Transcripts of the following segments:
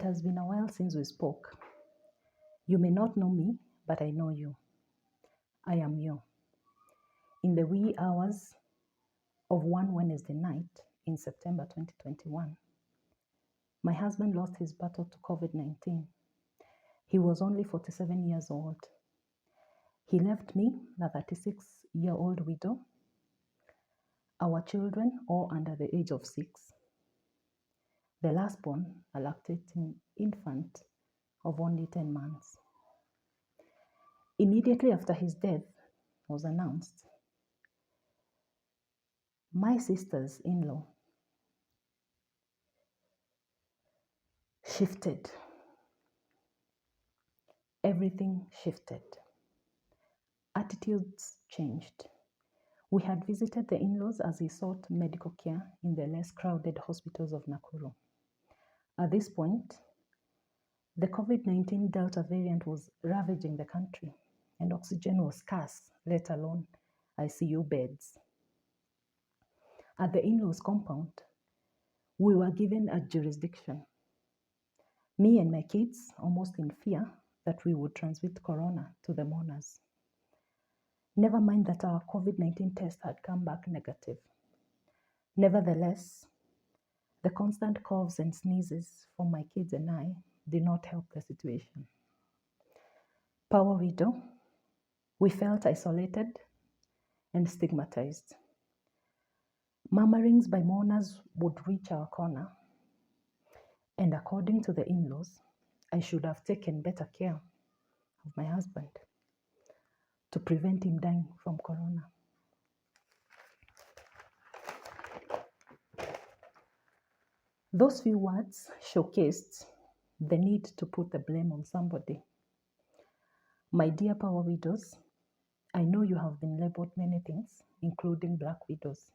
has been a while since we spoke. You may not know me, but I know you. I am you. In the wee hours of one Wednesday night in September 2021, my husband lost his battle to COVID-19. He was only 47 years old. He left me, a 36-year-old widow, our children all under the age of 6. The last born, a lactating infant of only 10 months. Immediately after his death was announced, my sisters-in-law shifted. Everything shifted. Attitudes changed. We had visited the in-laws as he sought medical care in the less crowded hospitals of Nakuru. At this point, the COVID-19 Delta variant was ravaging the country, and oxygen was scarce, let alone ICU beds. At the in-laws compound, we were given a jurisdiction. Me and my kids, almost in fear that we would transmit corona to the mourners. Never mind that our COVID-19 test had come back negative. Nevertheless, the constant coughs and sneezes from my kids and I did not help the situation. Power widow, we felt isolated and stigmatized. Murmurings by mourners would reach our corner, and according to the in-laws, I should have taken better care of my husband to prevent him dying from corona. Those few words showcased the need to put the blame on somebody. My dear power widows, I know you have been labeled many things, including black widows,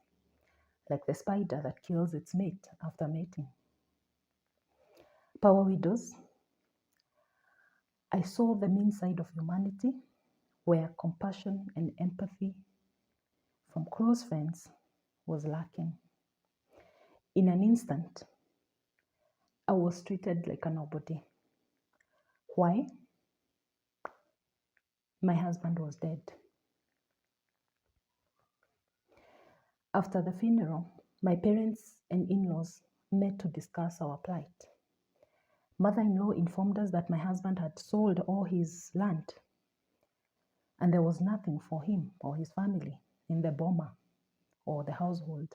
like the spider that kills its mate after mating. Power widows, I saw the mean side of humanity where compassion and empathy from close friends was lacking. In an instant, I was treated like a nobody. Why? My husband was dead. After the funeral, my parents and in-laws met to discuss our plight. Mother-in-law informed us that my husband had sold all his land and there was nothing for him or his family in the boma or the household.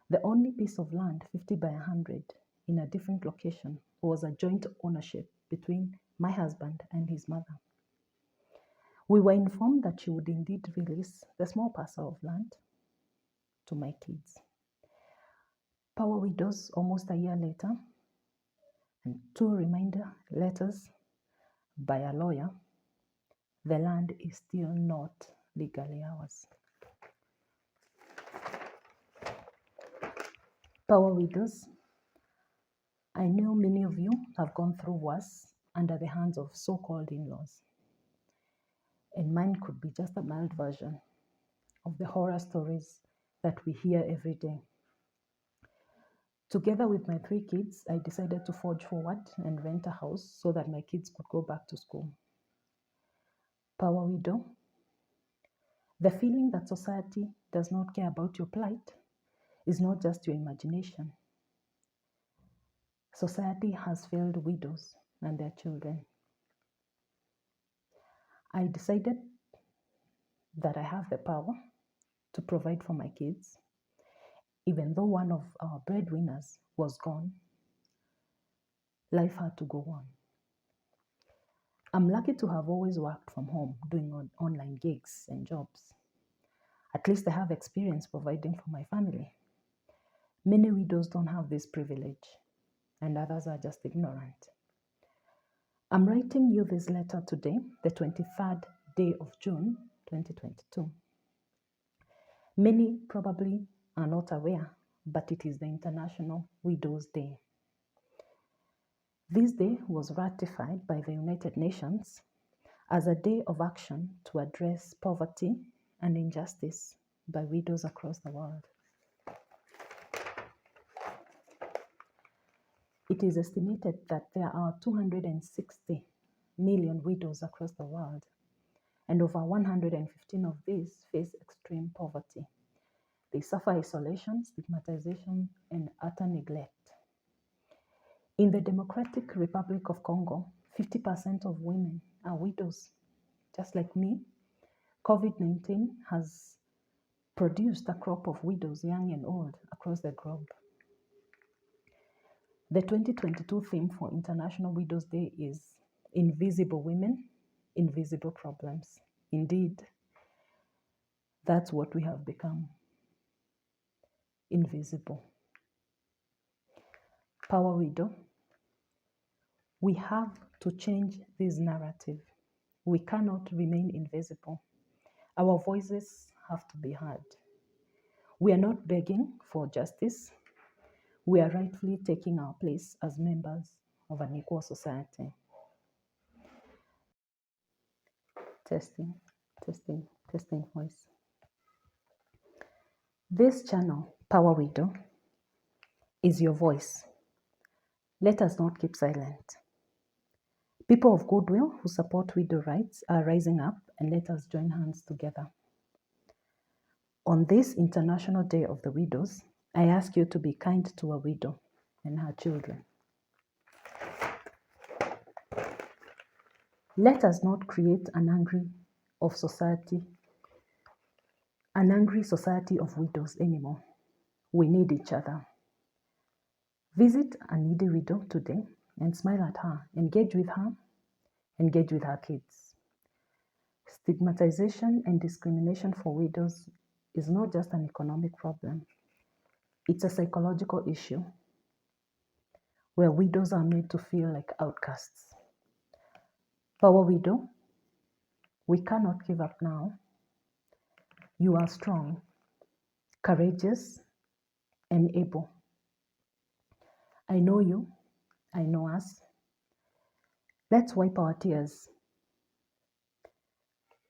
The only piece of land, 50 by 100, in a different location was a joint ownership between my husband and his mother. We were informed that she would indeed release the small parcel of land to my kids. Power widows, almost a year later, and 2 reminder letters by a lawyer, the land is still not legally ours. Power widows, I know many of you have gone through worse under the hands of so-called in-laws. And mine could be just a mild version of the horror stories that we hear every day. Together with my 3 kids, I decided to forge forward and rent a house so that my kids could go back to school. Power widow, the feeling that society does not care about your plight is not just your imagination. Society has failed widows and their children. I decided that I have the power to provide for my kids, even though one of our breadwinners was gone. Life had to go on. I'm lucky to have always worked from home, doing online gigs and jobs. At least I have experience providing for my family. Many widows don't have this privilege, and others are just ignorant. I'm writing you this letter today, the 23rd day of June, 2022. Many probably are not aware, but it is the International Widows' Day. This day was ratified by the United Nations as a day of action to address poverty and injustice by widows across the world. It is estimated that there are 260 million widows across the world, and over 115 of these face extreme poverty. They suffer isolation, stigmatization, and utter neglect. In the Democratic Republic of Congo, 50% of women are widows. Just like me, COVID-19 has produced a crop of widows, young and old, across the globe. The 2022 theme for International Widows Day is Invisible Women, Invisible Problems. Indeed, that's what we have become. Invisible. Power Widow. We have to change this narrative. We cannot remain invisible. Our voices have to be heard. We are not begging for justice. We are rightfully taking our place as members of an equal society. Testing, testing, testing voice. This channel, Power Widow, is your voice. Let us not keep silent. People of goodwill who support widow rights are rising up, and let us join hands together. On this International Day of the Widows, I ask you to be kind to a widow and her children. Let us not create an angry society of widows anymore. We need each other. Visit a needy widow today and smile at her. Engage with her. Engage with her kids. Stigmatization and discrimination for widows is not just an economic problem. It's a psychological issue where widows are made to feel like outcasts. Power Widow, we cannot give up now. You are strong, courageous, and able. I know you. I know us. Let's wipe our tears.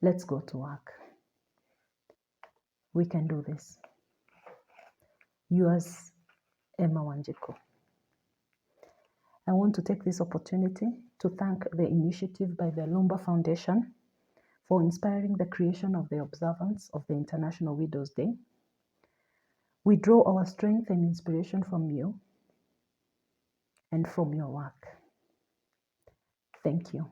Let's go to work. We can do this. Yours, Emma Wanjiku. I want to take this opportunity to thank the initiative by the Lumba Foundation for inspiring the creation of the observance of the International Widows Day. We draw our strength and inspiration from you and from your work. Thank you.